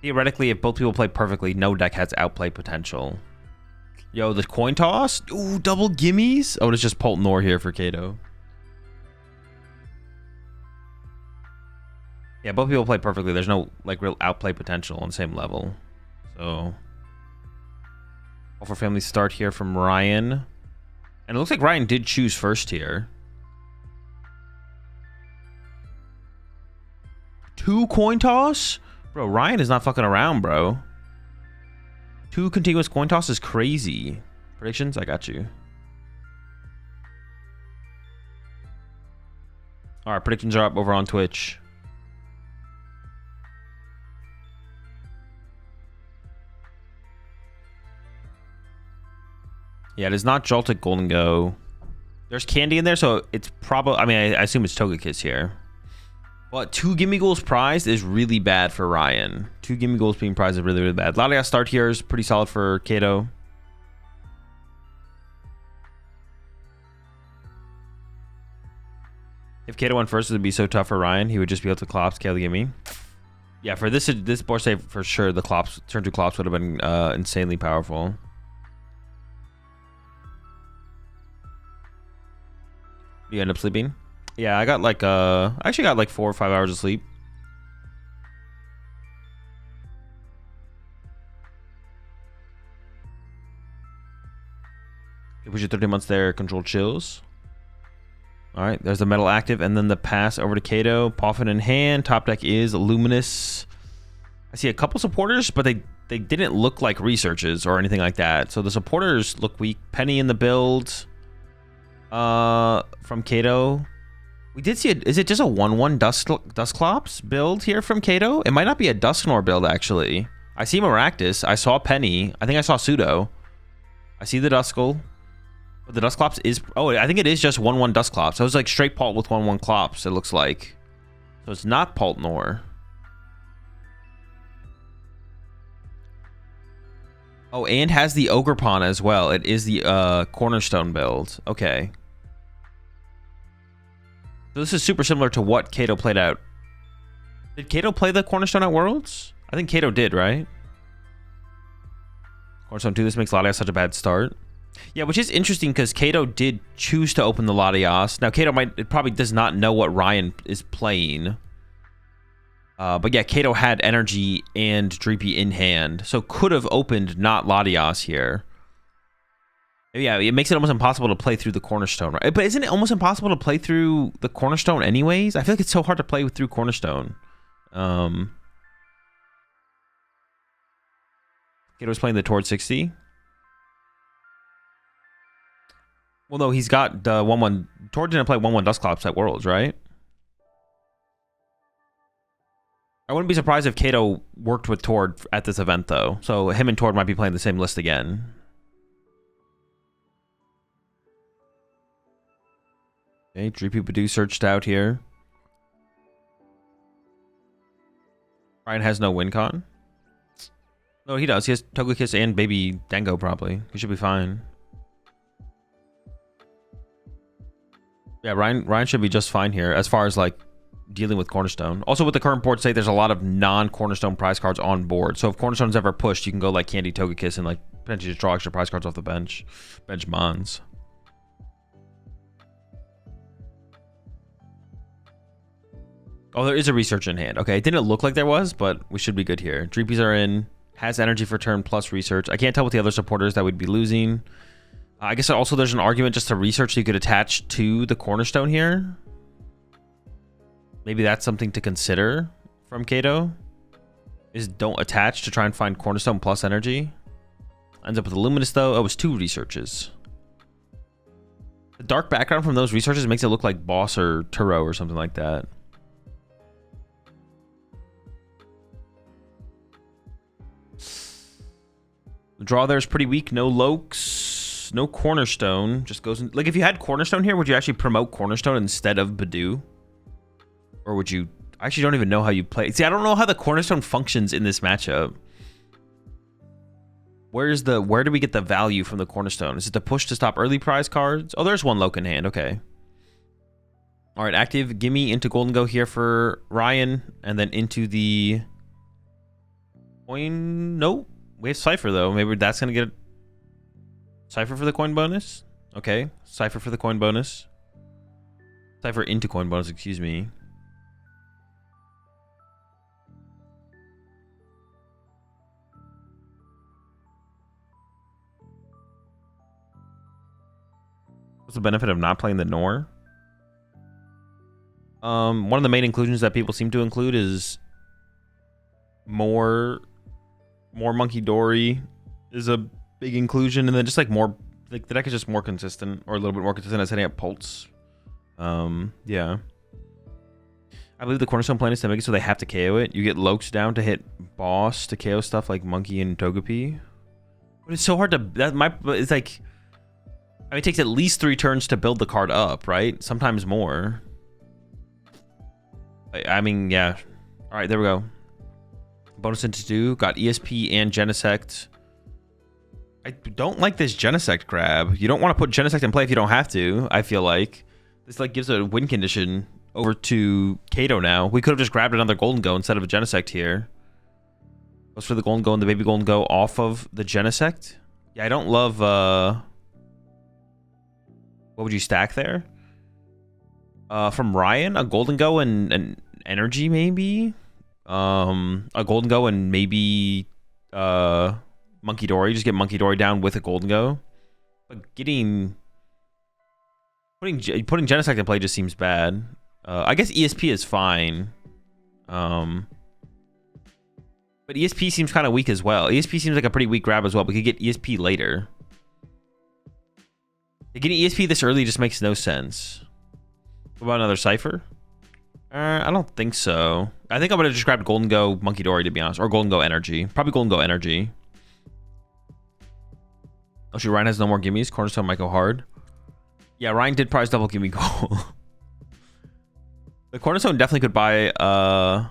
Theoretically, if both people play perfectly, no deck has outplay potential. Yo, the coin toss? Ooh, double gimmies? Oh, it's just Pult Nor here for Kato. Yeah, both people play perfectly. There's no like real outplay potential on the same level. So, all for family start here from Ryan. And it looks like Ryan did choose first here. 2 coin toss? Bro, Ryan is not fucking around, bro. 2 continuous coin toss is crazy. Predictions? I got you. All right, predictions are up over on Twitch. Yeah, it is not Joltik Gholdengo. There's candy in there, so it's probably... I mean, I assume it's Togekiss here. But 2 gimme goals prized is really bad for Ryan. 2 gimme goals being prized is really, really bad. Latias start here is pretty solid for Kato. If Kato went first, it would be so tough for Ryan. He would just be able to Clops, scale the gimme. Yeah, for this board save, for sure, the Clops, turn 2 Clops would have been insanely powerful. You end up sleeping? Yeah, I got like I actually got like 4 or 5 hours of sleep. It was your 30 months there, control chills. All right, there's the metal active, and then the pass over to Kato. Poffin in hand. Top deck is Luminous. I see a couple supporters, but they didn't look like researches or anything like that. So the supporters look weak. Penny in the build from Kato. We did see it. Is it just a 1/1 Dusclops build here from Kato? It might not be a Dusknoir build, actually. I see Maractus. I saw Penny. I think I saw Pseudo. I see the Duskull. But the Dusclops is... Oh, I think it is just 1/1 Dusclops. So it was like straight Pult with 1/1 Clops, it looks like. So it's not Pult Nor. Oh, and has the Ogerpon as well. It is the Cornerstone build. Okay. So this is super similar to what Kato played out. Did Kato play the Cornerstone at Worlds? I think Kato did, right? Cornerstone 2, this makes Latias such a bad start. Yeah, which is interesting because Kato did choose to open the Latias. Now, Kato probably does not know what Ryan is playing. But yeah, Kato had Energy and Dreepy in hand. So could have opened not Latias here. Yeah, it makes it almost impossible to play through the Cornerstone, right? But isn't it almost impossible to play through the Cornerstone anyways? I feel like it's so hard to play through Cornerstone. Kato's playing the Tord 60. Well, no, he's got the 1/1. Tord didn't play 1/1 Dusclops at Worlds, right? I wouldn't be surprised if Kato worked with Tord at this event, though. So him and Tord might be playing the same list again. Okay, Dreepy Badoo searched out here. Ryan has no win con. No, he does. He has Togekiss and Baby Dango, probably. He should be fine. Yeah, Ryan should be just fine here as far as like dealing with Cornerstone. Also, with the current board state, there's a lot of non-Cornerstone prize cards on board. So if Cornerstone's ever pushed, you can go like Candy Togekiss and like potentially just draw extra prize cards off the bench. Bench Mons. Oh, there is a research in hand. Okay, it didn't look like there was, but we should be good here. Dreepies are in. Has energy for turn plus research. I can't tell what the other supporters that would be losing. I guess also there's an argument just to research so you could attach to the Cornerstone here. Maybe that's something to consider from Kato. Is don't attach to try and find Cornerstone plus energy. Ends up with a Luminous though. Oh, it was 2 researches. The dark background from those researches makes it look like Boss or Turo or something like that. The draw there is pretty weak. No Lokes, no Cornerstone. Just goes in. Like if you had Cornerstone here, would you actually promote Cornerstone instead of Badoo? Or would you... I actually don't even know how you play. See, I don't know how the Cornerstone functions in this matchup. Where do we get the value from the Cornerstone? Is it the push to stop early prize cards? Oh, there's 1 Loke in hand. Okay. All right, active gimme into Gholdengo here for Ryan. And then into the Coin? Nope. We have Cypher, though. Maybe that's going to get... Cypher for the coin bonus? Okay. Cypher for the coin bonus. Cypher into coin bonus, excuse me. What's the benefit of not playing the Nor? One of the main inclusions that people seem to include is more Monkey Dory is a big inclusion, and then just like more, like the deck is just more consistent, or a little bit more consistent as setting up Pults. Yeah. I believe the Cornerstone plan is to make it so they have to KO it. You get Lokes down to hit boss to KO stuff like Monkey and Togepi. But it's so hard to... It's like... I mean, it takes at least 3 turns to build the card up, right? Sometimes more. I mean, yeah. Alright, there we go. Bonus into 2. Got ESP and Genesect. I don't like this Genesect grab. You don't want to put Genesect in play if you don't have to, I feel like. This like gives a win condition over to Kato now. We could have just grabbed another Gholdengo instead of a Genesect here. Goes for the Gholdengo and the baby Gholdengo off of the Genesect. Yeah, I don't love... What would you stack there? From Ryan, a Gholdengo and Energy, maybe? A Gholdengo and maybe Monkey Dory. Just get Monkey Dory down with a Gholdengo. But putting Genesect in play just seems bad. I guess ESP is fine. But ESP seems kind of weak as well. ESP seems like a pretty weak grab as well. We could get ESP later. Getting ESP this early just makes no sense. What about another Cypher? I don't think so. I think I'm going to just grab Gholdengo, Monkey Dory, to be honest. Or Gholdengo Energy. Probably Gholdengo Energy. Oh, shoot, Ryan has no more gimmies. Cornerstone might go hard. Yeah, Ryan did prize double gimme goal. The Cornerstone definitely could buy... The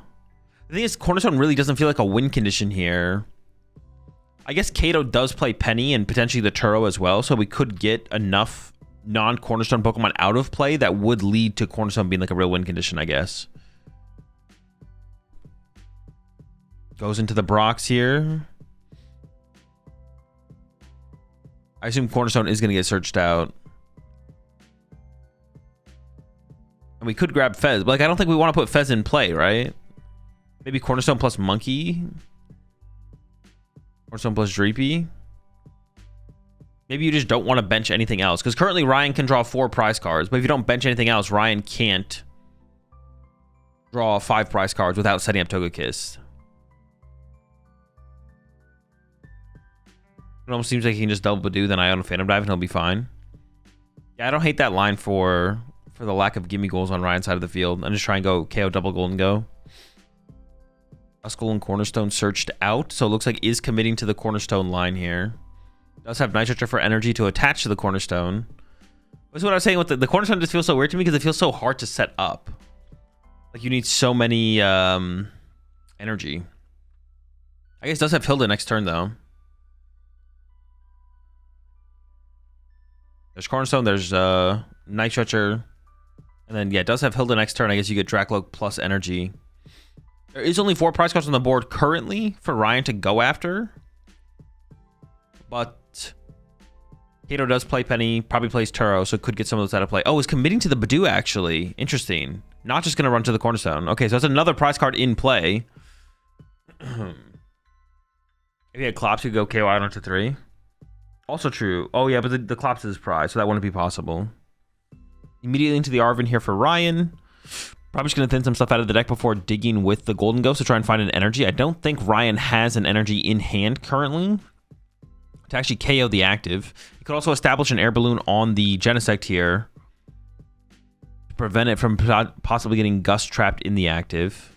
thing is, Cornerstone really doesn't feel like a win condition here. I guess Kato does play Penny and potentially the Turo as well, so we could get enough non-Cornerstone Pokemon out of play that would lead to Cornerstone being like a real win condition, I guess. Goes into the Brox here. I assume Cornerstone is going to get searched out. And we could grab Fez, but like I don't think we want to put Fez in play, right? Maybe Cornerstone plus Monkey. Cornerstone plus Dreepy. Maybe you just don't want to bench anything else. Because currently Ryan can draw 4 prize cards. But if you don't bench anything else, Ryan can't draw 5 prize cards without setting up Togekiss. It almost seems like he can just double Badoo, then Ion Phantom Dive, and he'll be fine. Yeah, I don't hate that line for the lack of gimme goals on Ryan's side of the field. I'm just trying to go KO double Gholdengo. Duskull and Cornerstone searched out, so it looks like is committing to the Cornerstone line here. Does have Nitroture for energy to attach to the Cornerstone. That's what I was saying with the Cornerstone just feels so weird to me because it feels so hard to set up. Like you need so many energy. I guess it does have Hilda next turn though. There's Cornerstone, there's Nitroture. And then yeah, it does have Hilda next turn. I guess you get Dracloak plus energy. There is only 4 prize cards on the board currently for Ryan to go after. But Kato does play Penny, probably plays Turo, so could get some of those out of play. Oh, is committing to the Badoo, actually. Interesting. Not just going to run to the Cornerstone. Okay, so that's another prize card in play. If he had Clops, he'd go KO Island to 3. Also true. Oh, yeah, but the Clops is prize, so that wouldn't be possible. Immediately into the Arven here for Ryan. Probably just going to thin some stuff out of the deck before digging with the Gholdengo to try and find an energy. I don't think Ryan has an energy in hand currently to actually KO the active. You could also establish an air balloon on the Genesect here to prevent it from possibly getting Gust trapped in the active.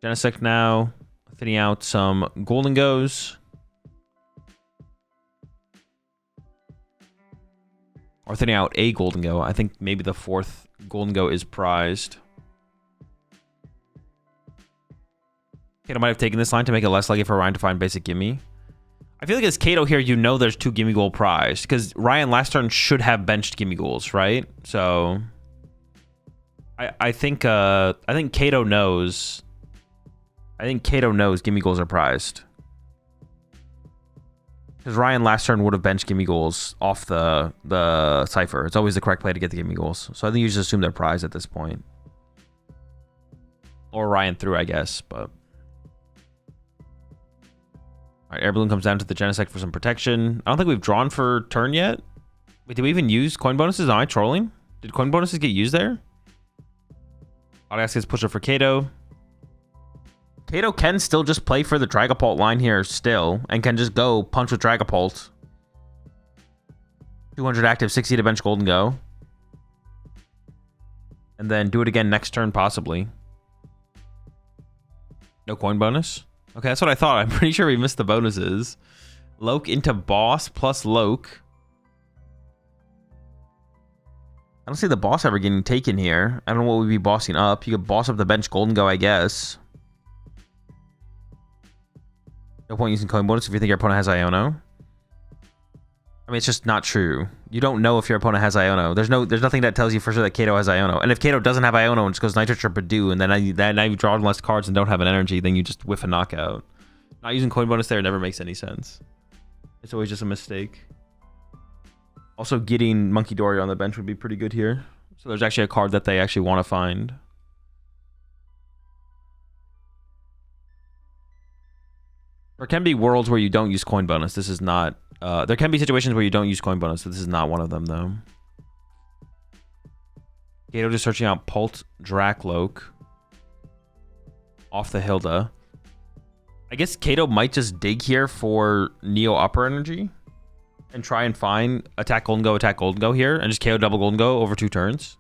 Genesect now thinning out some Gholdengos. Or thinning out a Gholdengo. I think maybe the 4th Gholdengo is prized. Kato might have taken this line to make it less likely for Ryan to find basic gimme. I feel like as Kato here, you know there's 2 gimme goal prized. Because Ryan last turn should have benched gimme goals, right? So I think Kato knows. I think Kato knows Gimme Goals are prized. Because Ryan last turn would have benched Gimme Goals off the Cypher. It's always the correct play to get the Gimme Goals. So I think you just assume they're prized at this point. Or Ryan threw, I guess, but... Alright, Air Balloon comes down to the Genesect for some protection. I don't think we've drawn for turn yet. Wait, did we even use coin bonuses? Am I trolling? Did coin bonuses get used there? Audiax gets pushed up for Kato. Kato can still just play for the Dragapult line here still, and can just go punch with Dragapult. 200 active, 60 to bench Gholdengo. And then do it again next turn, possibly. No coin bonus? Okay, that's what I thought. I'm pretty sure we missed the bonuses. Loke into boss plus Loke. I don't see the boss ever getting taken here. I don't know what we'd be bossing up. You could boss up the bench Gholdengo, I guess. No point using coin bonus if you think your opponent has Iono. I mean, it's just not true. You don't know if your opponent has Iono. There's nothing that tells you for sure that Kato has Iono. And if Kato doesn't have Iono and just goes Nitro Trip Badu, and then now you draw less cards and don't have an energy, then you just whiff a knockout. Not using coin bonus there never makes any sense. It's always just a mistake. Also, getting Monkey Dory on the bench would be pretty good here. So there's actually a card that they actually want to find. There can be worlds where you don't use coin bonus. This is not... there can be situations where you don't use coin bonus, so this is not one of them, though. Kato just searching out Pult, Drakloak. Off the Hilda. I guess Kato might just dig here for Neo Upper Energy. And try and find attack Gholdengo here. And just KO double Gholdengo over 2 turns.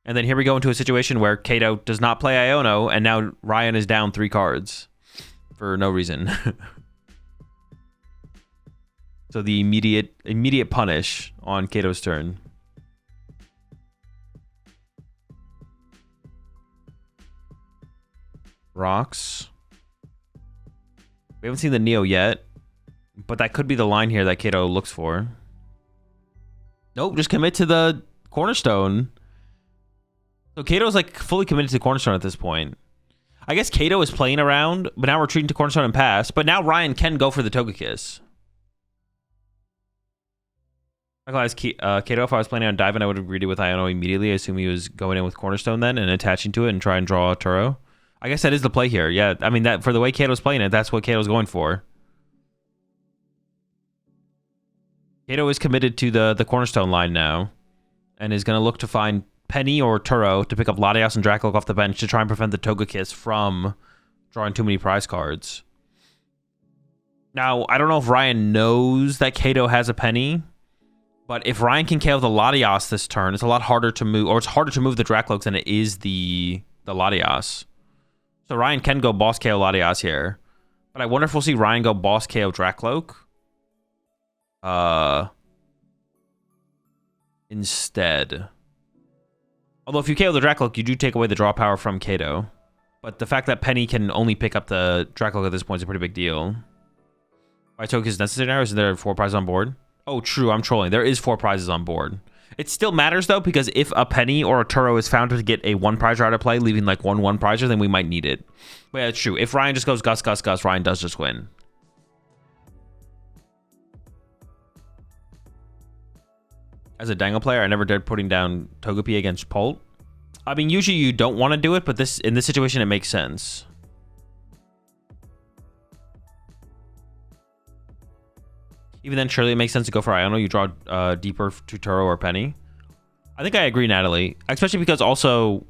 And then here we go into a situation where Kato does not play Iono, and now Ryan is down 3 cards for no reason. So the immediate punish on Kato's turn. Rocks. We haven't seen the Neo yet, but that could be the line here that Kato looks for. Nope, just commit to the Cornerstone. So Kato's like fully committed to Cornerstone at this point. I guess Kato is playing around, but now we're retreating to Cornerstone and pass. But now Ryan can go for the Togekiss. Kato, if I was planning on diving, I would have greeted with Iono immediately. I assume he was going in with Cornerstone then and attaching to it and try and draw a Turo. I guess that is the play here. Yeah, I mean, that for the way Kato's playing it, that's what Kato's going for. Kato is committed to the Cornerstone line now and is going to look to find Penny or Turo to pick up Latias and Dracloak off the bench to try and prevent the Togekiss from drawing too many prize cards. Now, I don't know if Ryan knows that Kato has a Penny, but if Ryan can KO the Latias this turn, it's a lot harder to move, or it's harder to move the Dracloaks than it is the Latias. So Ryan can go boss KO Latias here. But I wonder if we'll see Ryan go boss KO Dracloak. Instead. Although if you KO the Dracloak, you do take away the draw power from Kato. But the fact that Penny can only pick up the Dracloak at this point is a pretty big deal. Why Togekiss is necessary now? Isn't there 4 prizes on board? Oh, true. I'm trolling. There is 4 prizes on board. It still matters, though, because if a Penny or a Turo is found to get a 1 prizer out of play, leaving like 1 prizer, then we might need it. But yeah, it's true. If Ryan just goes Gus, Gus, Gus, Ryan does just win. As a Dango player, I never dared putting down Togepi against Pult. I mean, usually you don't want to do it, but in this situation, it makes sense. Even then, surely it makes sense to go for Iono. You draw deeper to Turo or Penny. I think I agree, Natalie. Especially because also,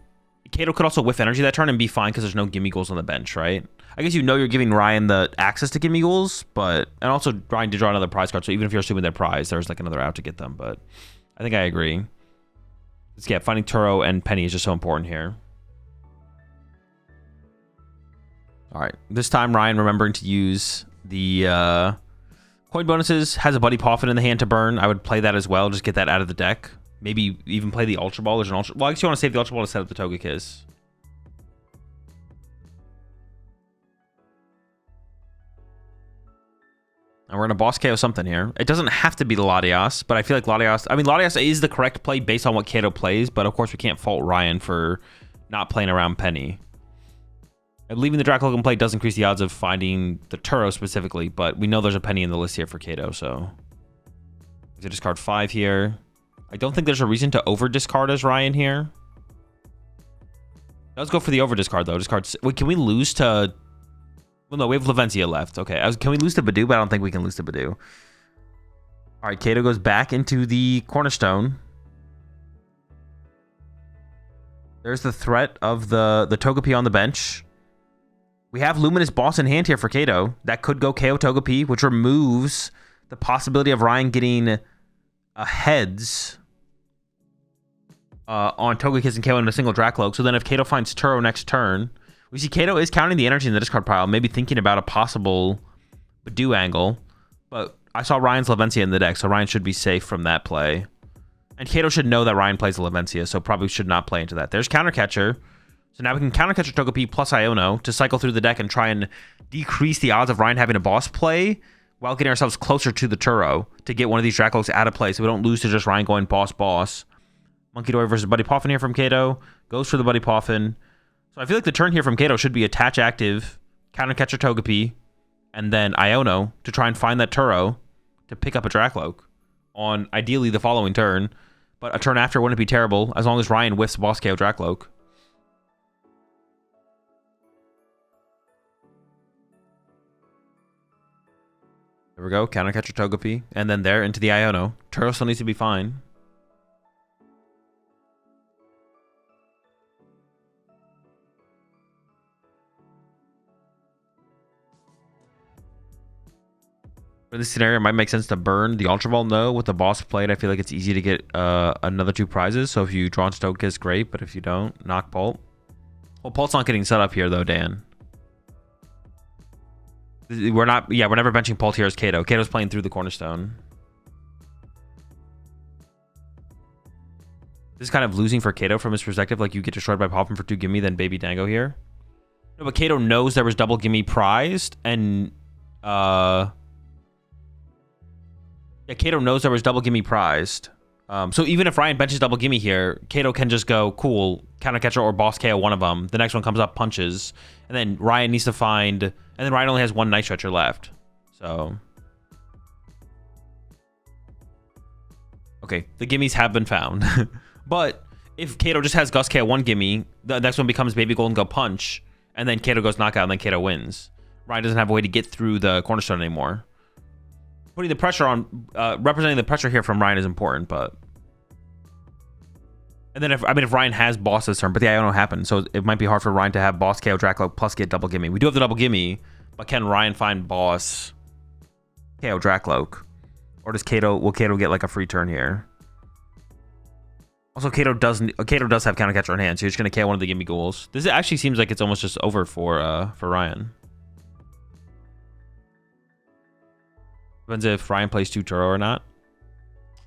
Kato could also whiff energy that turn and be fine because there's no gimme goals on the bench, right? I guess you know you're giving Ryan the access to gimme goals, but... And also, Ryan did draw another prize card, so even if you're assuming they're prize, there's like another out to get them, but... I think I agree. Yeah, finding Turo and Penny is just so important here. Alright, this time Ryan remembering to use the... coin bonuses, has a Buddy Poffin in the hand to burn. I would play that as well, just get that out of the deck. Maybe even play the Ultra Ball. There's an Ultra... Well, I guess you want to save the Ultra Ball to set up the Togekiss. And we're going to boss KO something here. It doesn't have to be the Latias, but I feel like Latias... I mean, Latias is the correct play based on what Kato plays, but of course we can't fault Ryan for not playing around Penny. And leaving the Dracoloak in play does increase the odds of finding the Turo specifically, but we know there's a Penny in the list here for Kato, so... He's going to discard 5 here. I don't think there's a reason to over-discard as Ryan here. Let's go for the over-discard, though. Discard... Wait, can we lose to... Well, no, we have Lavencia left. Okay, can we lose to Badoo? But I don't think we can lose to Badoo. All right, Kato goes back into the Cornerstone. There's the threat of the Togepi on the bench. We have Luminous Boss in hand here for Kato. That could go KO Togepi, which removes the possibility of Ryan getting a heads on Togekiss and KO in a single Dracoloak. So then if Kato finds Turo next turn... We see Kato is counting the energy in the discard pile, maybe thinking about a possible Badoo angle. But I saw Ryan's Lavencia in the deck, so Ryan should be safe from that play. And Kato should know that Ryan plays Lavencia, so probably should not play into that. There's Countercatcher. So now we can Countercatcher Togepi plus Iono to cycle through the deck and try and decrease the odds of Ryan having a boss play while getting ourselves closer to the Turo to get one of these Dracoloaks out of play so we don't lose to just Ryan going boss. Monkey Dory versus Buddy Poffin here from Kato. Goes for the Buddy Poffin. So I feel like the turn here from Kato should be attach active, Countercatcher Togepi, and then Iono to try and find that Turo to pick up a Dracoloak on ideally the following turn. But a turn after wouldn't be terrible as long as Ryan whiffs boss KO Dracoloak. There we go, Countercatcher Togepi, and then there into the Iono. Turo still needs to be fine. For this scenario, it might make sense to burn the Ultra Ball. No, with the boss played, I feel like it's easy to get another 2 prizes. So if you draw into Togekiss, great. But if you don't, knock Pult. Well, Pult's not getting set up here, though, Dan. We're not... Yeah, we're never benching Pult here as Kato. Kato's playing through the Cornerstone. This is kind of losing for Kato from his perspective. Like, you get destroyed by Poppin for 2 gimme, then Baby Dango here. No, but Kato knows there was double gimme prized, and... Yeah, Kato knows there was double gimme prized. So even if Ryan benches double gimme here, Kato can just go, cool, Countercatcher or boss KO one of them. The next one comes up, punches. And then Ryan needs to find... And then Ryan only has 1 Night Stretcher left. So... Okay, the gimmies have been found. But if Kato just has Gus KO 1 gimme, the next one becomes Baby Gholdengo punch. And then Kato goes knockout, and then Kato wins. Ryan doesn't have a way to get through the Cornerstone anymore. Putting the pressure on, representing the pressure here from Ryan is important, but... And then if Ryan has boss this turn, but the Iono happened, so it might be hard for Ryan to have boss KO Dracoloak plus get double gimme. We do have the double gimme, but can Ryan find boss KO Dracoloak? Or will Kato get like a free turn here? Also, Kato does have Countercatcher in hand, so you're just going to KO one of the gimme ghouls. This actually seems like it's almost just over for Ryan. Depends if Ryan plays 2 Turo or not.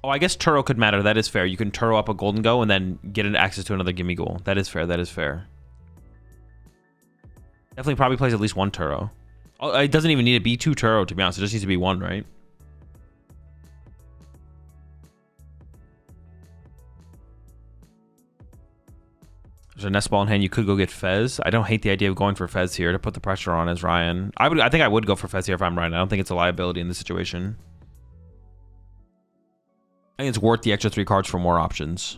Oh, I guess Turo could matter. That is fair. You can Turo up a Gholdengo and then get an access to another gimme ghoul. That is fair. That is fair. Definitely probably plays at least 1 Turo. Oh, it doesn't even need to be 2 Turo, to be honest. It just needs to be 1, right? There's a Nest Ball in hand. You could go get Fez. I don't hate the idea of going for Fez here to put the pressure on as Ryan. I think I would go for Fez here if I'm Ryan. I don't think it's a liability in this situation. I think it's worth the extra 3 cards for more options.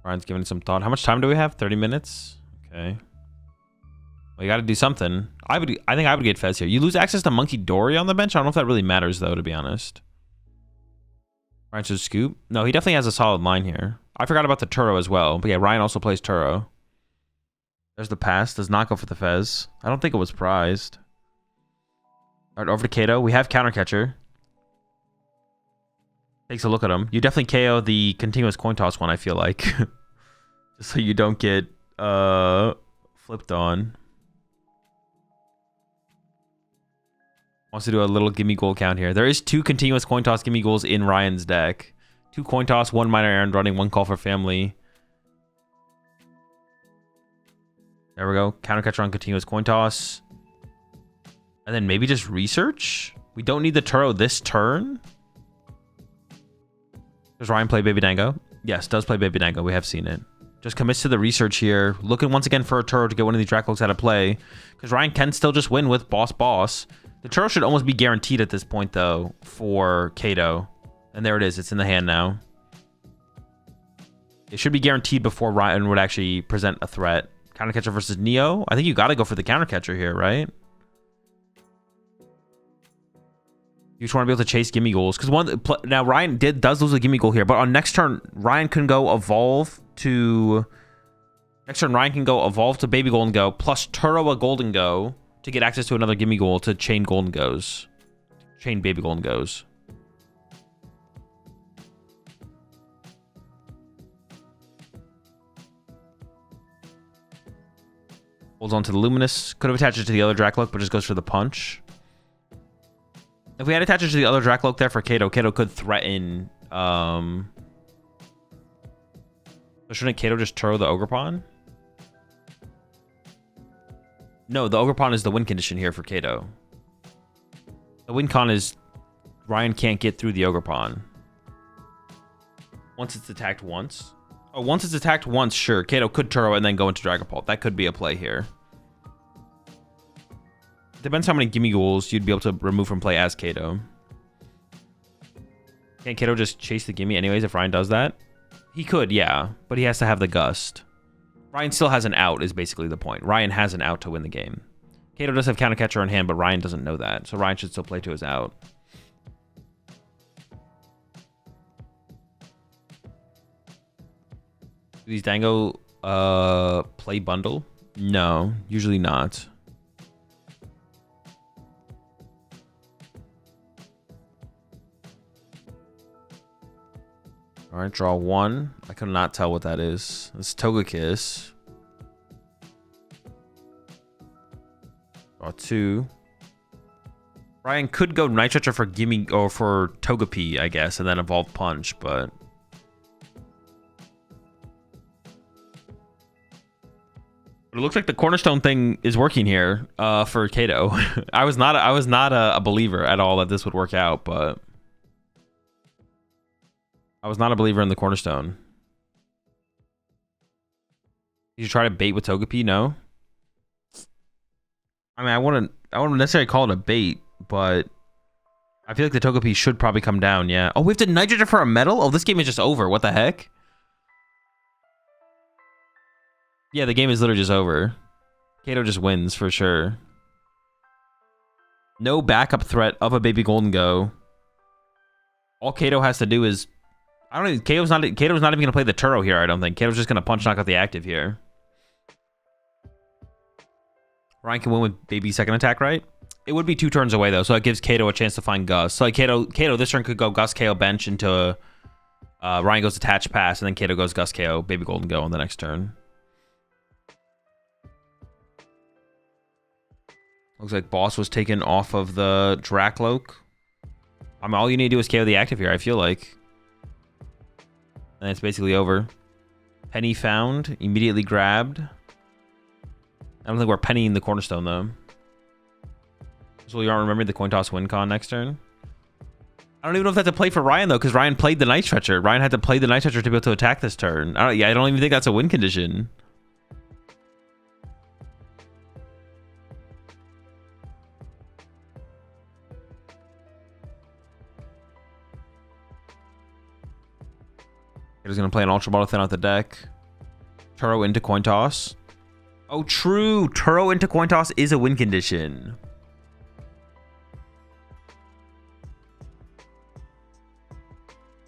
Ryan's giving it some thought. How much time do we have? 30 minutes? Okay. Well, you got to do something. I think I would get Fez here. You lose access to Monkey Dory on the bench? I don't know if that really matters, though, to be honest. Ryan should scoop. No, he definitely has a solid line here. I forgot about the Turo as well. But yeah, Ryan also plays Turo. There's the pass. Does not go for the Fez. I don't think it was prized. All right, over to Kato. We have Countercatcher. Takes a look at him. You definitely KO the continuous coin toss one, I feel like. Just so you don't get flipped on. Wants to do a little gimme goal count here. There is 2 continuous coin toss gimme goals in Ryan's deck. 2 coin toss, 1 minor errand running, 1 call for family. There we go. Counter catcher on continuous coin toss. And then maybe just research? We don't need the Turo this turn. Does Ryan play Baby Dango? Yes, does play Baby Dango. We have seen it. Just commits to the research here. Looking once again for a Turo to get one of these Draclocks out of play. Because Ryan can still just win with Boss. The Turo should almost be guaranteed at this point, though, for Kato. And there it is. It's in the hand now. It should be guaranteed before Ryan would actually present a threat. Counter catcher versus Neo. I think you got to go for the counter catcher here, right? You just want to be able to chase gimme goals. Because now Ryan does lose a gimme goal here. But on next turn, Ryan can go evolve to... Next turn, Ryan can go evolve to Baby Gholdengo plus Turo a Gholdengo to get access to another gimme goal to chain Gholdengos. Chain Baby Gholdengos. Holds on to the Luminous. Could have attached it to the other Dracloak, but just goes for the punch. If we had attached it to the other Dracloak there for Kato, Kato could threaten... So shouldn't Kato just Turo the Ogerpon? No, the Ogerpon is the win condition here for Kato. The win con is Ryan can't get through the Ogerpon. Once it's attacked once. Oh, once it's attacked once, sure. Kato could Turo and then go into Dragapult. That could be a play here. Depends how many gimme ghouls you'd be able to remove from play as Kato. Can't Kato just chase the gimme anyways if Ryan does that? He could, yeah. But he has to have the Gust. Ryan still has an out is basically the point. Ryan has an out to win the game. Kato does have counter catcher in hand, but Ryan doesn't know that. So Ryan should still play to his out. Do these Dango play bundle? No, usually not. All right, draw 1. I could not tell what that is. It's Togekiss. Draw 2. Ryan could go Night Stretcher for gimme or for Togepi, I guess, and then evolve Punch, but it looks like the Cornerstone thing is working here for Kato. I was not a believer at all that this would work out, but I was not a believer in the Cornerstone. Did you try to bait with Togepi? No. I mean, I wouldn't necessarily call it a bait, but I feel like the Togepi should probably come down. Yeah. Oh, we have to Nitrogen for a medal? Oh, this game is just over. What the heck? Yeah, the game is literally just over. Kato just wins for sure. No backup threat of a Baby Gholdengo. All Kato has to do is... I don't even... Kato's not even going to play the Turo here, I don't think. Kato's just going to punch knock out the active here. Ryan can win with Baby's second attack, right? It would be 2 turns away, though, so it gives Kato a chance to find Gus. So, like, Kato this turn could go Gus KO bench into... Ryan goes attach pass, and then Kato goes Gus KO Baby Gholdengo on the next turn. Looks like Boss was taken off of the Dracloak. I mean, all you need to do is KO the active here, I feel like. And it's basically over. Penny found. Immediately grabbed. I don't think we're pennying the Cornerstone, though. So you aren't remembering the coin toss win con next turn? I don't even know if that's a play for Ryan, though, because Ryan played the Night Stretcher. Ryan had to play the Night Stretcher to be able to attack this turn. I don't even think that's a win condition. He's going to play an Ultra Ball to thin out the deck. Turo into coin toss. Oh, true. Turo into coin toss is a win condition.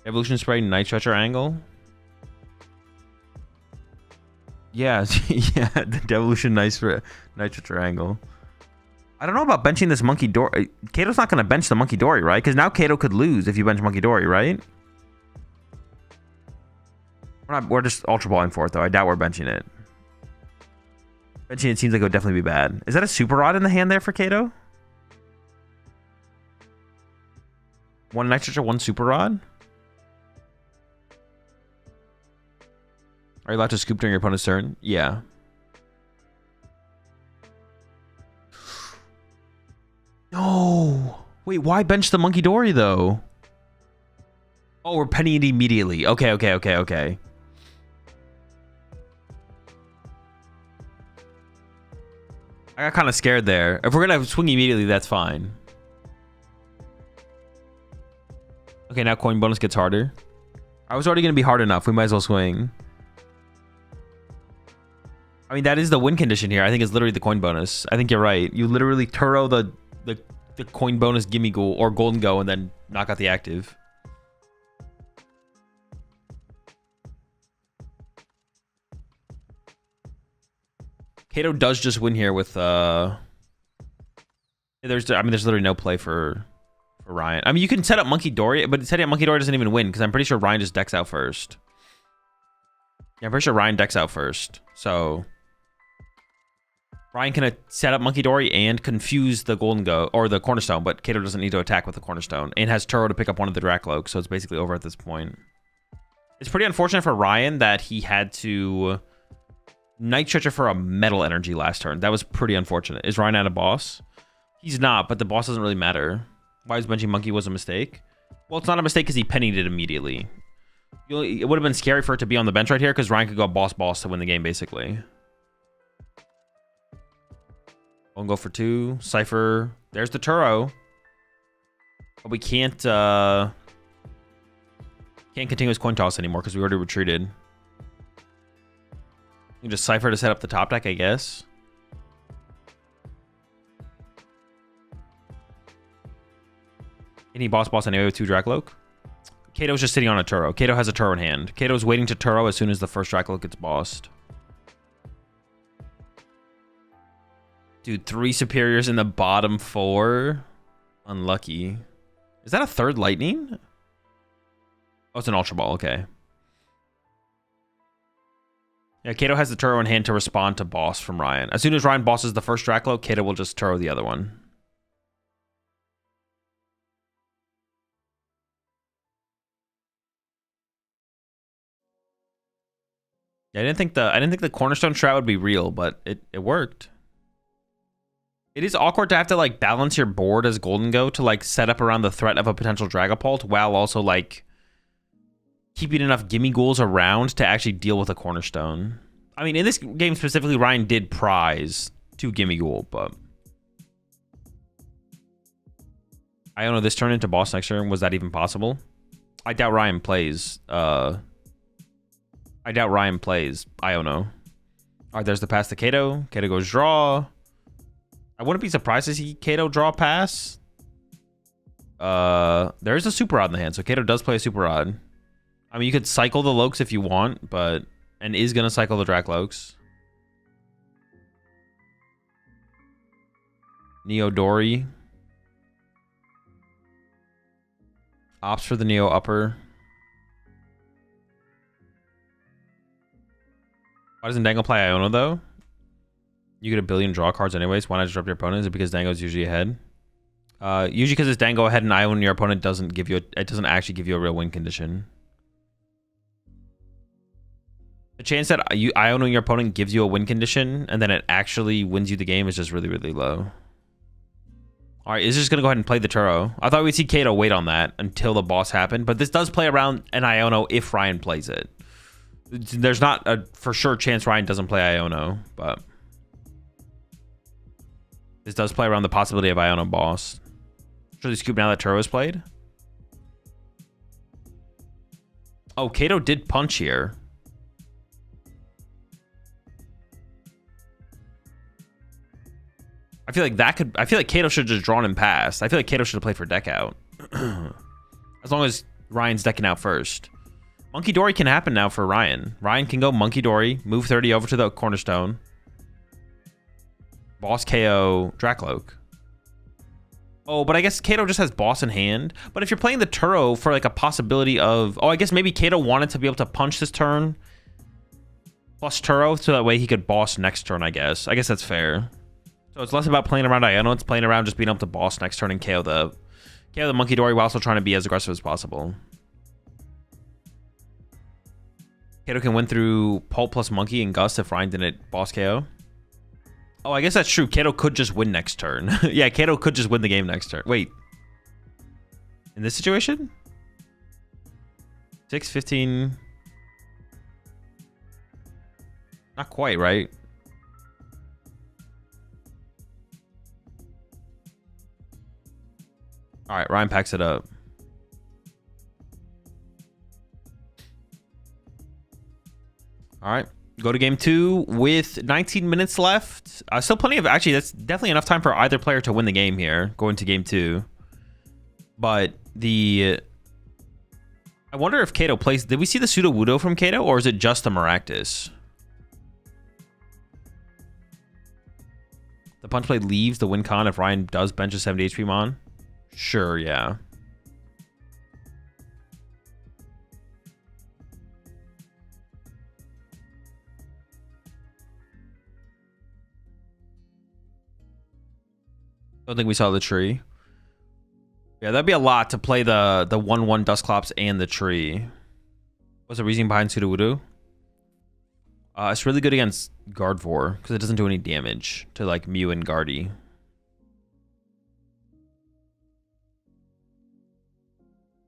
Evolution Spray, Night Stretcher angle. Yeah, yeah, the Devolution Night Stretcher angle. I don't know about benching this Monkey Dory. Kato's not going to bench the Monkey Dory, right? Because now Kato could lose if you bench Monkey Dory, right? We're just Ultra Balling for it, though. I doubt we're benching it. Benching it seems like it would definitely be bad. Is that a Super Rod in the hand there for Kato? 1 Night Stretcher, 1 Super Rod? Are you allowed to scoop during your opponent's turn? Yeah. No. Wait, why bench the Monkey Dory, though? Oh, we're penning it immediately. Okay. I got kind of scared there. If we're going to swing immediately, that's fine. Okay, now coin bonus gets harder. I was already going to be hard enough. We might as well swing. I mean, that is the win condition here. I think it's literally the coin bonus. I think you're right. You literally Turo the coin bonus gimme ghoul or Gholdengo and then knock out the active. Kato does just win here with there's literally no play for Ryan. I mean, you can set up Monkey Dory, but setting up Monkey Dory doesn't even win because I'm pretty sure Ryan just decks out first. Yeah, I'm pretty sure Ryan decks out first. So Ryan can set up Monkey Dory and confuse the Gholdengo or the Cornerstone, but Kato doesn't need to attack with the Cornerstone and has Turo to pick up one of the Dracloaks, so it's basically over at this point. It's pretty unfortunate for Ryan that he had to Night Stretcher for a Metal Energy last turn. That was pretty unfortunate. Is Ryan at a boss? He's not, but the boss doesn't really matter. Why is benching Monkey was a mistake? Well, it's not a mistake because he pennied it immediately. It would have been scary for it to be on the bench right here because Ryan could go boss to win the game, basically. We'll go for 2. Cypher. There's the Turo. But we can't continue his coin toss anymore because we already retreated. You can just Cypher to set up the top deck, I guess. Any boss anyway with 2 Dracloak. Kato's just sitting on a Turo. Kato has a Turo in hand. Kato's waiting to Turo as soon as the first Dracloak gets bossed. Dude, 3 superiors in the bottom 4. Unlucky. Is that a 3rd lightning? Oh, it's an Ultra Ball. Okay. Yeah, Kato has the Turo in hand to respond to boss from Ryan. As soon as Ryan bosses the first Dracloak, Kato will just Turo the other one. Yeah, I didn't think the Cornerstone strat would be real, but it worked. It is awkward to have to like balance your board as Gholdengo to like set up around the threat of a potential Dragapult while also like keeping enough gimme ghouls around to actually deal with a Cornerstone. I mean, in this game specifically, Ryan did prize 2 gimme ghoul, but I don't know. This turn into boss next turn, was that even possible? I doubt Ryan plays. I don't know. All right, there's the pass to Kato. Kato goes draw. I wouldn't be surprised to see Kato draw pass. There's a Super Rod in the hand, so Kato does play a Super Rod. I mean, you could cycle the Lokes if you want, but... And is going to cycle the Dracloaks. Neo Dory. Opts for the Neo Upper. Why doesn't Dango play Iono, though? You get a billion draw cards anyways. Why not disrupt your opponent? Is it because Dango's usually ahead? Usually because it's Dango ahead and Iono, your opponent doesn't give you it doesn't actually give you a real win condition. The chance that Iono your opponent gives you a win condition and then it actually wins you the game is just really, really low. All right, is just going to go ahead and play the Turo. I thought we'd see Kato wait on that until the boss happened, but this does play around an Iono if Ryan plays it. There's not a for sure chance Ryan doesn't play Iono, but this does play around the possibility of Iono boss. Should we scoop now that Turo is played? Oh, Kato did punch here. I feel like Kato should have just drawn him past. I feel like Kato should have played for deck out. As long as Ryan's decking out first. Monkey Dory can happen now for Ryan. Ryan can go Monkey Dory, move 30 over to the Cornerstone. Boss KO Dracloak. Oh, but I guess Kato just has boss in hand. But if you're playing the Turo for like a possibility of... Oh, I guess maybe Kato wanted to be able to punch this turn. Plus Turo, so that way he could boss next turn, I guess. I guess that's fair. So it's less about playing around Iono, it's playing around just being able to boss next turn and KO the Monkey Dory while also trying to be as aggressive as possible. Kato can win through Pulp plus Monkey and Gust if Ryan didn't boss KO. Oh, I guess that's true. Kato could just win next turn. Yeah, Kato could just win the game next turn. Wait. In this situation? 6, 15. Not quite, right? All right, Ryan packs it up. All right, go to game 2 with 19 minutes left. Still plenty of, actually, that's definitely enough time for either player to win the game here, going to game 2. But I wonder if Kato plays, did we see the Sudowoodo from Kato, or is it just the Maractus? The Punch Blade leaves the win con if Ryan does bench a 70 HP Mon? Sure, yeah. Don't think we saw the tree. Yeah, that'd be a lot to play the 1/1 Dusclops and the tree. What's the reasoning behind Sudowoodo? It's really good against Gardevoir because it doesn't do any damage to like Mew and Guardy.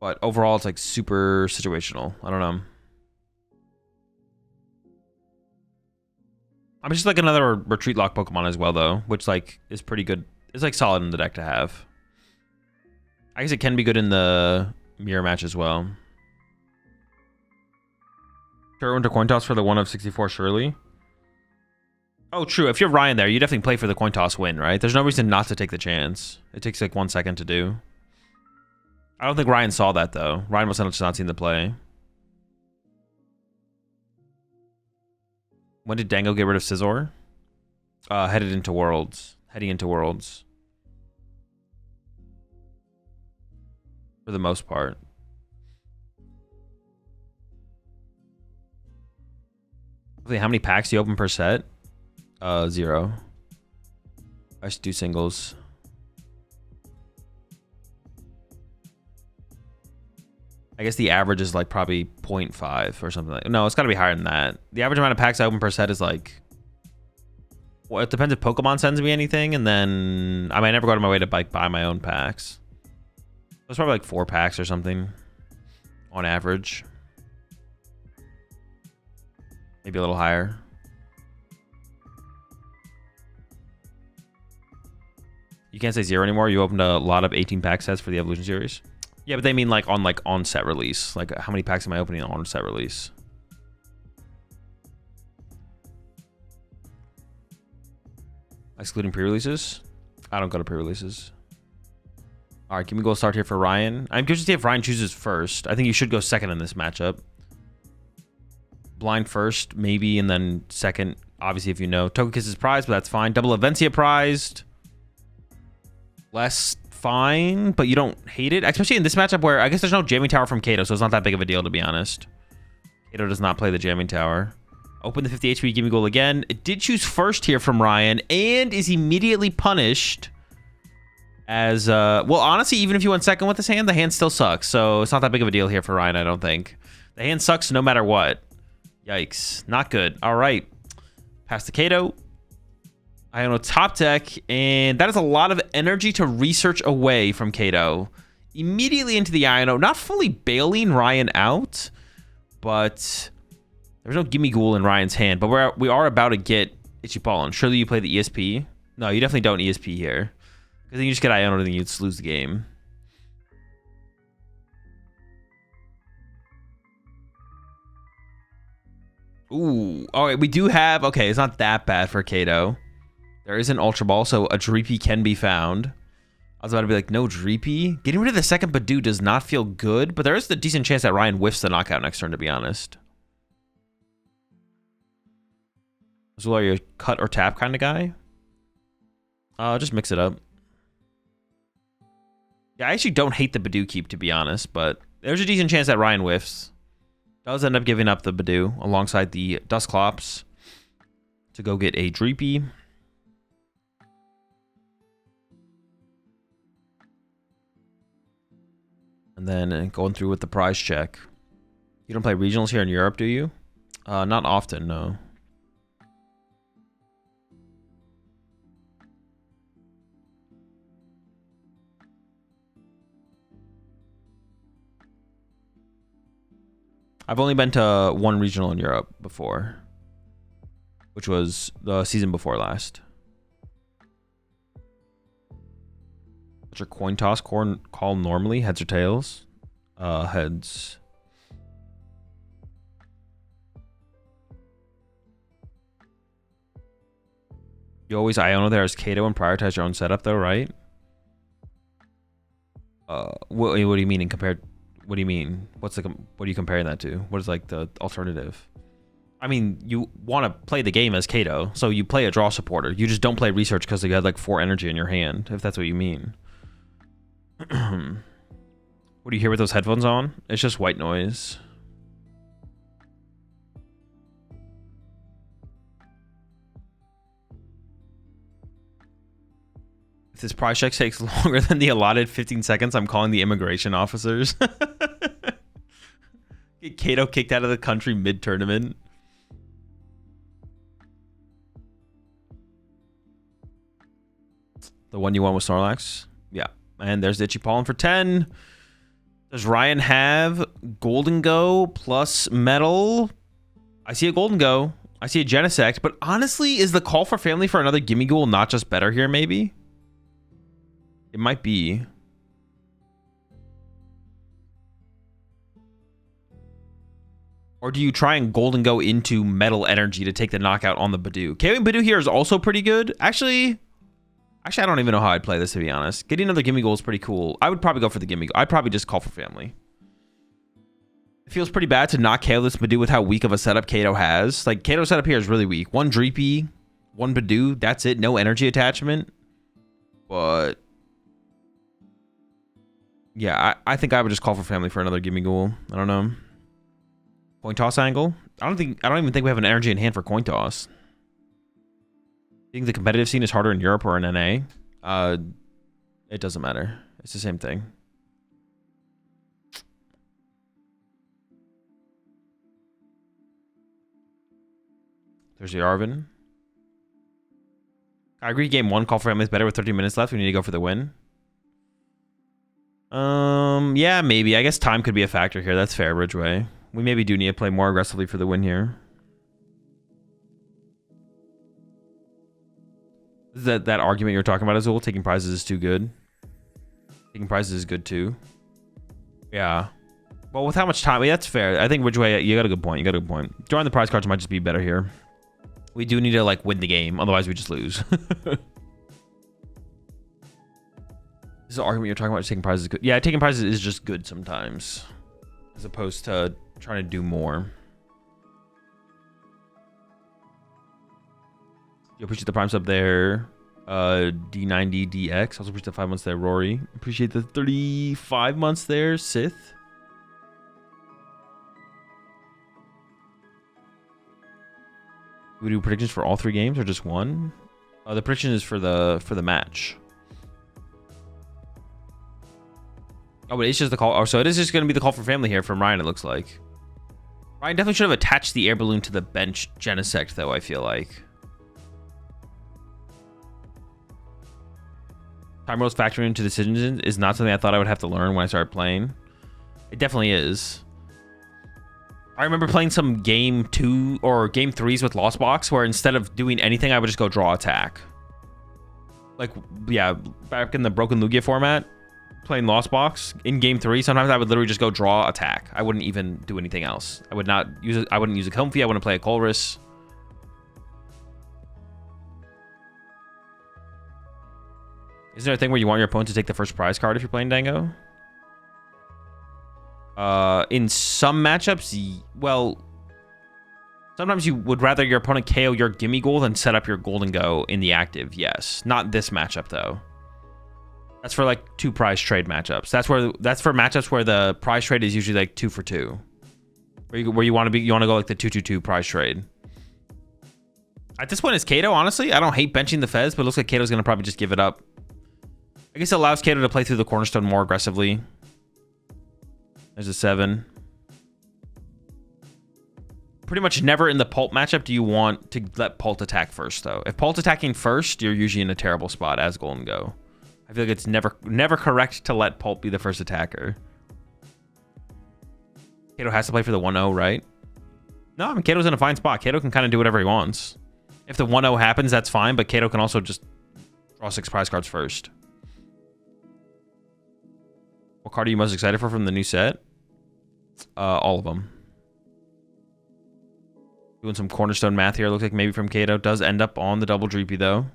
But overall, it's like super situational. I don't know. I'm just like another retreat lock Pokemon as well, though, which like is pretty good. It's like solid in the deck to have. I guess it can be good in the mirror match as well. Turo into coin toss for the 1 of 64, surely. Oh, true. If you're Ryan there, you definitely play for the coin toss win, right? There's no reason not to take the chance. It takes like 1 second to do. I don't think Ryan saw that, though. Ryan must have just not seen the play. When did Dango get rid of Scizor? Headed into Worlds. Heading into Worlds. For the most part. How many packs do you open per set? 0. I should do singles. I guess the average is like probably 0.5 or something like. No, it's got to be higher than that. The average amount of packs I open per set is like. Well, it depends if Pokemon sends me anything, and then I might never go out of my way to like buy my own packs. It's probably like 4 packs or something on average. Maybe a little higher. You can't say 0 anymore. You opened a lot of 18 pack sets for the Evolution series. Yeah, but they mean like on set release. Like how many packs am I opening on set release? Excluding pre-releases? I don't go to pre-releases. All right, can we go start here for Ryan? I'm curious to see if Ryan chooses first. I think you should go second in this matchup. Blind first, maybe, and then second, obviously, if you know. Togekiss is prized, but that's fine. Double Avencia prized. Less fine, but you don't hate it. Especially in this matchup where I guess there's no jamming tower from Kato, so it's not that big of a deal, to be honest. Kato does not play the jamming tower. Open the 50 HP Gimme Goal again. It did choose first here from Ryan, and is immediately punished. As, well, honestly, even if you went second with this hand, the hand still sucks. So it's not that big of a deal here for Ryan, I don't think. The hand sucks no matter what. Yikes. Not good. All right. Pass to Kato. Iono top deck, and that is a lot of energy to research away from Kato. Immediately into the Iono, not fully bailing Ryan out, but there's no Gimme Ghoul in Ryan's hand, but we are about to get Ichipollen. Surely you play the ESP? No, you definitely don't ESP here. Because then you just get Iono and then you just lose the game. Ooh. All right, we do have... Okay, it's not that bad for Kato. There is an Ultra Ball, so a Dreepy can be found. I was about to be like, no Dreepy? Getting rid of the second Badoo does not feel good, but there is the decent chance that Ryan whiffs the knockout next turn, to be honest. Azul, are you a cut or tap kind of guy? Just mix it up. Yeah, I actually don't hate the Badoo keep, to be honest, but there's a decent chance that Ryan whiffs. Does end up giving up the Badoo alongside the Dusclops to go get a Dreepy. And then going through with the prize check. You don't play regionals here in Europe, do you? Not often, no. I've only been to one regional in Europe before, which was the season before last. What's your coin toss call normally? Heads or tails? Heads. You always Iono there as Kato and prioritize your own setup though, right? What do you mean in compared? What do you mean? What are you comparing that to? What is like the alternative? I mean, you want to play the game as Kato, so you play a draw supporter. You just don't play research because you had like 4 energy in your hand, if that's what you mean. What do you hear with those headphones on? It's just white noise. If this prize check takes longer than the allotted 15 seconds, I'm calling the immigration officers. Get Kato kicked out of the country mid-tournament. The one you won with Snorlax? Yeah. And there's the Itchy Pollen for 10. Does Ryan have Gholdengo plus Metal? I see a Gholdengo. I see a Genesect. But honestly, is the call for family for another Gimmighoul not just better here, maybe? It might be. Or do you try and Gholdengo into Metal Energy to take the knockout on the Badoo? KOing Badoo here is also pretty good. Actually, I don't even know how I'd play this, to be honest. Getting another Gimmighoul is pretty cool. I would probably go for the Gimmighoul. I'd probably just call for family. It feels pretty bad to not KO this Badoo with how weak of a setup Kato has. Like, Kato's setup here is really weak. 1 Dreepy, 1 Badoo, that's it. No energy attachment. But yeah, I think I would just call for family for another Gimmighoul. I don't know. Coin toss angle? I don't even think we have an energy in hand for coin toss. You think the competitive scene is harder in Europe or in NA? It doesn't matter. It's the same thing. There's the Arvin. I agree game 1, call for family is better with 30 minutes left. We need to go for the win. Yeah, maybe. I guess time could be a factor here. That's fair, Ridgeway. We maybe do need to play more aggressively for the win here. Is that argument you're talking about, Azul? Taking prizes is too good. Taking prizes is good too. Yeah. Well, with how much time, that's fair. I think Ridgeway, you got a good point. You got a good point. Drawing the prize cards might just be better here. We do need to like win the game, otherwise we just lose. This is the argument you're talking about. Taking prizes is good. Yeah, taking prizes is just good sometimes, as opposed to trying to do more. You appreciate the prime sub there. D90DX. Also appreciate the 5 months there, Rory. Appreciate the 35 months there, Sith. We do predictions for all 3 games or just one? The prediction is for the match. Oh, but it's just the call. Oh, so it is just going to be the call for family here from Ryan, it looks like. Ryan definitely should have attached the air balloon to the bench Genesect, though, I feel like. Time rules factoring into decisions is not something I thought I would have to learn when I started playing. It definitely is. I remember playing some game 2 or game 3s with Lost Box where instead of doing anything, I would just go draw attack. Like, yeah, back in the Broken Lugia format, playing Lost Box in game 3, sometimes I would literally just go draw attack. I wouldn't even do anything else. I would not use it. I wouldn't use a Comfy. I wouldn't play a Colress. Is there a thing where you want your opponent to take the first prize card if you're playing Dango? In some matchups, well, sometimes you would rather your opponent KO your Gimmighoul than set up your Gholdengo in the active. Yes, not this matchup though. That's for like 2 prize trade matchups. That's for matchups where the prize trade is usually like 2 for 2, where you want to go like the 2-2-2 prize trade. At this point, it's Kato. Honestly, I don't hate benching the Fez, but it looks like Kato's gonna probably just give it up. I guess it allows Kato to play through the Cornerstone more aggressively. There's a 7. pretty much never in the Pult matchup do you want to let Pult attack first, though. If Pult's attacking first, you're usually in a terrible spot as Gholdengo. I feel like it's never correct to let Pult be the first attacker. Kato has to play for the 1-0, right? No, I mean, Kato's in a fine spot. Kato can kind of do whatever he wants. If the 1-0 happens, that's fine, but Kato can also just draw 6 prize cards first. What card are you most excited for from the new set? All of them. Doing some Cornerstone math here. Looks like maybe from Kato. Does end up on the double Dreepy, though.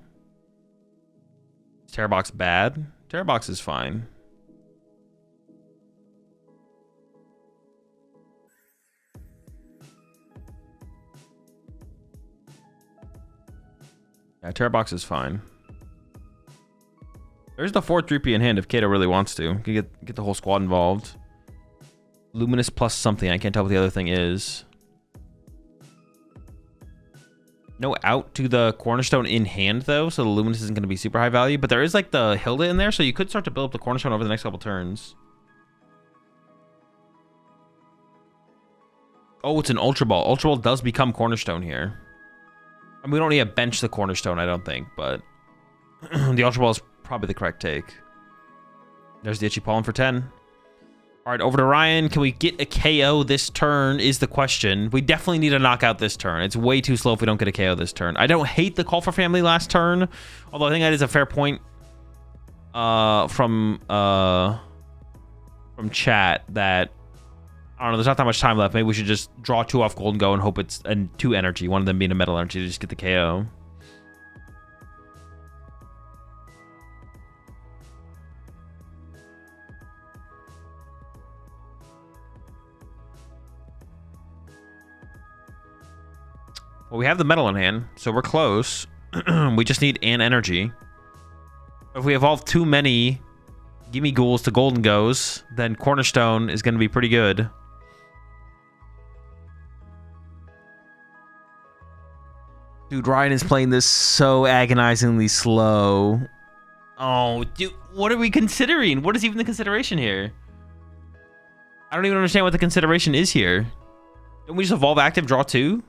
Is Terrabox bad? Terrabox is fine. Yeah, Terrabox is fine. There's the 4th Dreepy in hand if Kato really wants to. You can get the whole squad involved. Luminous plus something. I can't tell what the other thing is. No out to the Cornerstone in hand, though, so the Luminous isn't going to be super high value. But there is, like, the Hilda in there, so you could start to build up the Cornerstone over the next couple turns. Oh, it's an Ultra Ball. Ultra Ball does become Cornerstone here. I mean, we don't need to bench the Cornerstone, I don't think, but the Ultra Ball is probably the correct take. There's the Itchy Pollen for 10. All right, over to Ryan. Can we get a KO this turn is the question. We definitely need a knockout this turn. It's way too slow if we don't get a KO this turn. I don't hate the call for family last turn, although I think that is a fair point from chat that, I don't know, there's not that much time left. Maybe we should just draw 2 off Gholdengo and hope it's 2 energy, one of them being a metal energy to just get the KO. Well, we have the metal in hand, so we're close. We just need an energy. If we evolve too many Gimme Ghouls to Gholdengos, then Cornerstone is going to be pretty good. Dude, Ryan is playing this so agonizingly slow. Oh, dude, what are we considering? What is even the consideration here? I don't even understand what the consideration is here. Don't we just evolve active, draw 2?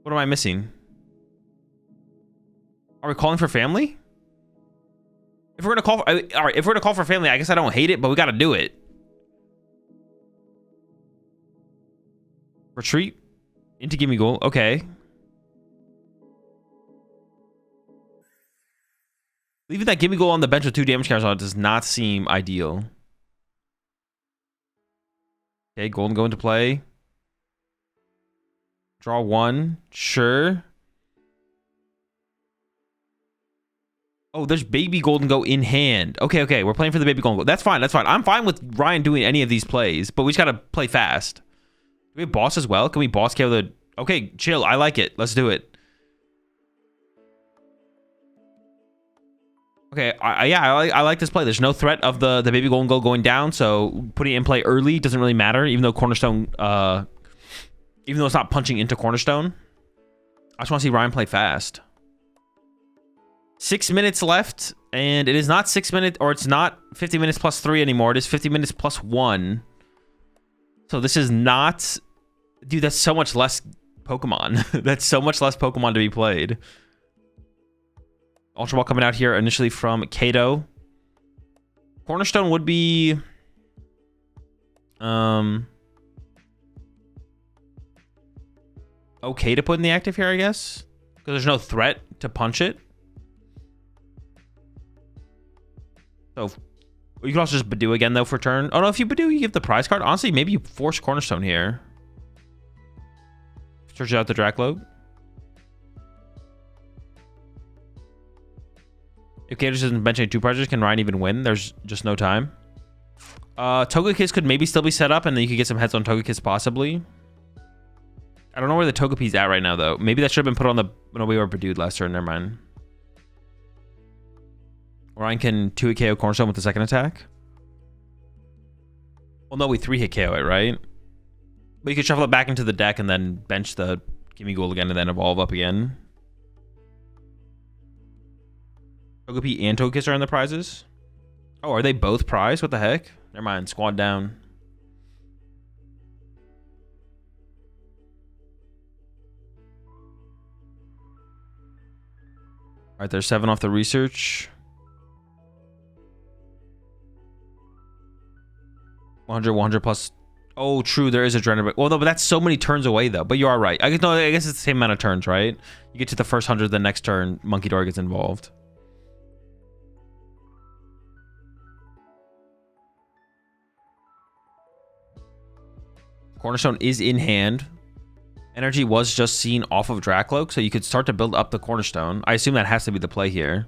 What am I missing? Are we calling for family? If we're gonna call, all right. If we're gonna call for family, I guess I don't hate it, but we got to do it. Retreat into Gimme Ghoul. Okay. Leaving that Gimme Ghoul on the bench with 2 damage counters on it does not seem ideal. Okay, Gholdengo into play. Draw 1. Sure. Oh, there's baby Gholdengo in hand. Okay. We're playing for the baby Gholdengo. That's fine. I'm fine with Ryan doing any of these plays, but we just got to play fast. Do we have boss as well? Can we boss KO the... Okay, chill. I like it. Let's do it. Okay, I like this play. There's no threat of the baby Gholdengo going down, so putting it in play early doesn't really matter, even though Cornerstone... even though it's not punching into Cornerstone. I just want to see Ryan play fast. 6 minutes left, and it is not 6 minutes, or it's not 50 minutes plus 3 anymore. It is 50 minutes plus 1. So this is not... Dude, that's so much less Pokemon. That's so much less Pokemon to be played. Ultra Ball coming out here initially from Kato. Cornerstone would be... okay to put in the active here, I guess, because there's no threat to punch it. So you can also just Badoo again though for turn. Oh no, if you Badoo, you give the prize card. Honestly, maybe you force Cornerstone here. Search out the Dracloak. If Kato doesn't bench any 2 prizes, can Ryan even win? There's just no time. Togekiss could maybe still be set up, and then you could get some heads on Togekiss possibly. I don't know where the Togepi's at right now, though. Maybe that should have been put on the... No, we were Badooed last turn. Never mind. Ryan can 2-hit KO Cornerstone with the second attack. Well, no, we 3-hit KO it, right? But you could shuffle it back into the deck and then bench the Gimme Ghoul again and then evolve up again. Togepi and Togekiss are in the prizes. Oh, are they both prized? What the heck? Never mind. Squad down. right, there's 7 off the research. 100 plus. Oh, true. There is a Adrenaline. Well, no, but that's so many turns away, though. But you are right. I guess it's the same amount of turns, right? You get to the first 100, the next turn, Monkey Door gets involved. Cornerstone is in hand. Energy was just seen off of Dracloak, so you could start to build up the Cornerstone. I assume that has to be the play here.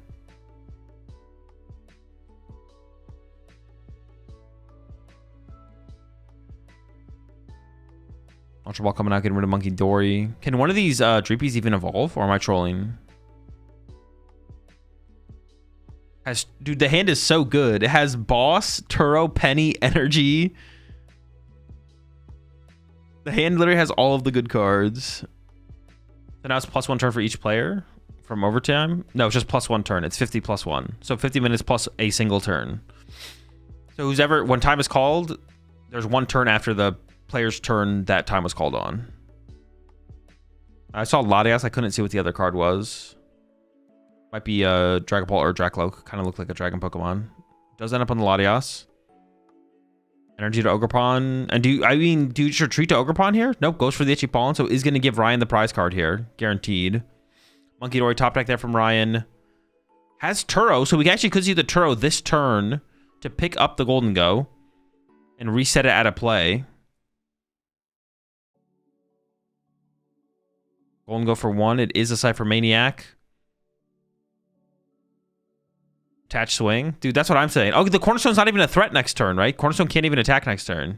Ultra Ball coming out, getting rid of Monkey Dory. Can one of these Dreepies even evolve, or am I trolling? Dude, the hand is so good. It has Boss, Turo, Penny, Energy. The hand literally has all of the good cards. So now it's +1 turn for each player from overtime. No, it's just +1 turn. It's 50 + 1. So 50 minutes plus a single turn. So who's ever, when time is called, there's 1 turn after the player's turn that time was called on. I saw Latias. I couldn't see what the other card was. Might be a Dragapult or Dracloak. Kind of looked like a dragon Pokemon. Does end up on the Latias. Energy to Ogerpon. And do you just retreat to Ogerpon here? Nope, goes for the Itchy Pollen, so is going to give Ryan the prize card here. Guaranteed. Monkey Dory top deck there from Ryan. Has Turo, so we actually could see the Turo this turn to pick up the Gholdengo and reset it out of play. Gholdengo for 1. It is a Cypher Maniac. Attach swing. Dude, that's what I'm saying. Oh, the Cornerstone's not even a threat next turn, right? Cornerstone can't even attack next turn.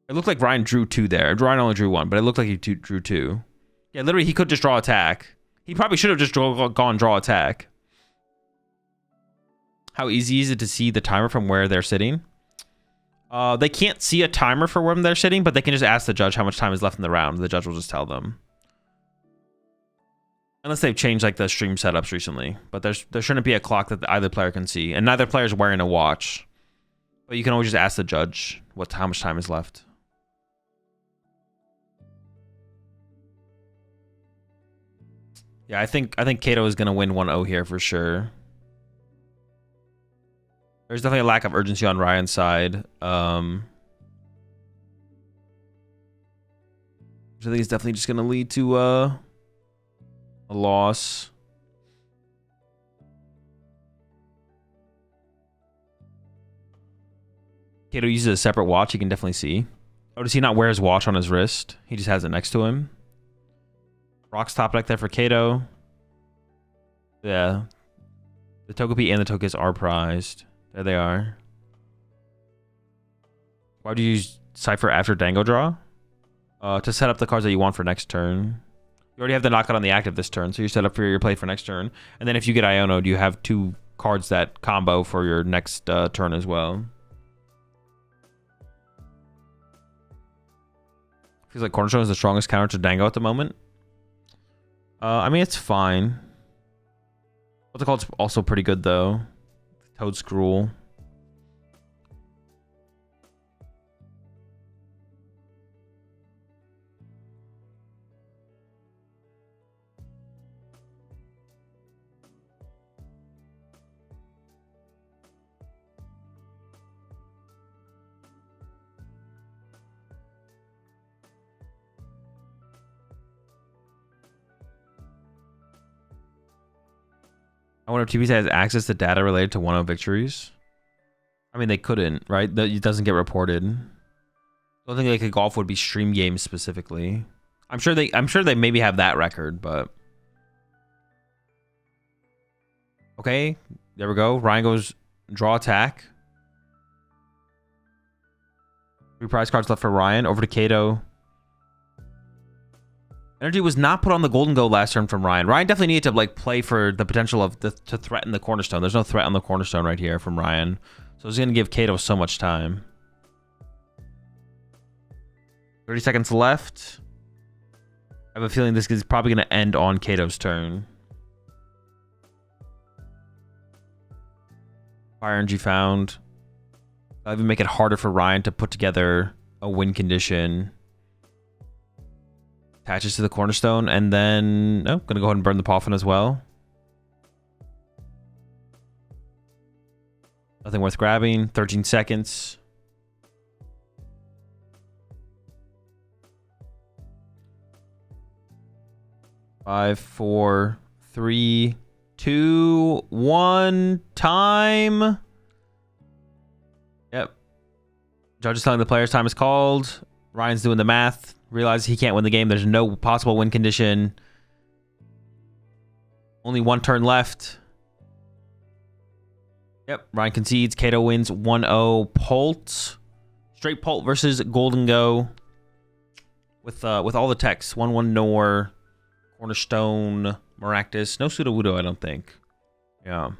It looked like Ryan drew 2 there. Ryan only drew 1, but it looked like he drew 2. Yeah, literally, he could just draw attack. He probably should have just gone draw attack. How easy is it to see the timer from where they're sitting? They can't see a timer for where they're sitting, but they can just ask the judge how much time is left in the round. The judge will just tell them. Unless they've changed like the stream setups recently. But there shouldn't be a clock that either player can see. And neither player is wearing a watch. But you can always just ask the judge how much time is left. Yeah, I think Kato is going to win 1-0 here for sure. There's definitely a lack of urgency on Ryan's side. Which I think is definitely just going to lead to a loss. Kato uses a separate watch. You can definitely see. Oh, does he not wear his watch on his wrist? He just has it next to him. Rock's top deck there for Kato. Yeah. The Togepi and the Togekiss are prized. There they are. Why do you use Cypher after Dango draw? To set up the cards that you want for next turn. You already have the knockout on the active this turn, so you're set up for your play for next turn. And then if you get Iono'd, you have 2 cards that combo for your next turn as well. Feels like Cornerstone is the strongest counter to Dango at the moment. I mean, it's fine. What's it called? It's also pretty good, though. Toad Scroll. I wonder if TBC has access to data related to 1-0 victories. I mean, they couldn't, right? It doesn't get reported. I don't think like a golf would be stream games specifically. I'm sure they maybe have that record, but okay, there we go. Ryan goes draw attack. 3 prize cards left for Ryan. Over to Kato. Energy was not put on the Gholdengo last turn from Ryan. Ryan definitely needed to like play for the potential of to threaten the Cornerstone. There's no threat on the Cornerstone right here from Ryan. So it's going to give Kato so much time. 30 seconds left. I have a feeling this is probably going to end on Kato's turn. Fire Energy found. That'll even make it harder for Ryan to put together a win condition. Attaches to the Cornerstone, and then... Oh, gonna go ahead and burn the Poffin as well. Nothing worth grabbing. 13 seconds. Five, 4, 3, 2, 1. Time. Yep. Judge is telling the players time is called. Ryan's doing the math. Realizes he can't win the game. There's no possible win condition. Only one turn left. Yep. Ryan concedes. Kato wins 1-0. Pult. Straight Pult versus Gholdengo. With all the techs. 1-1 Nor. Cornerstone. Maractus. No Sudowoodo, I don't think. Yeah.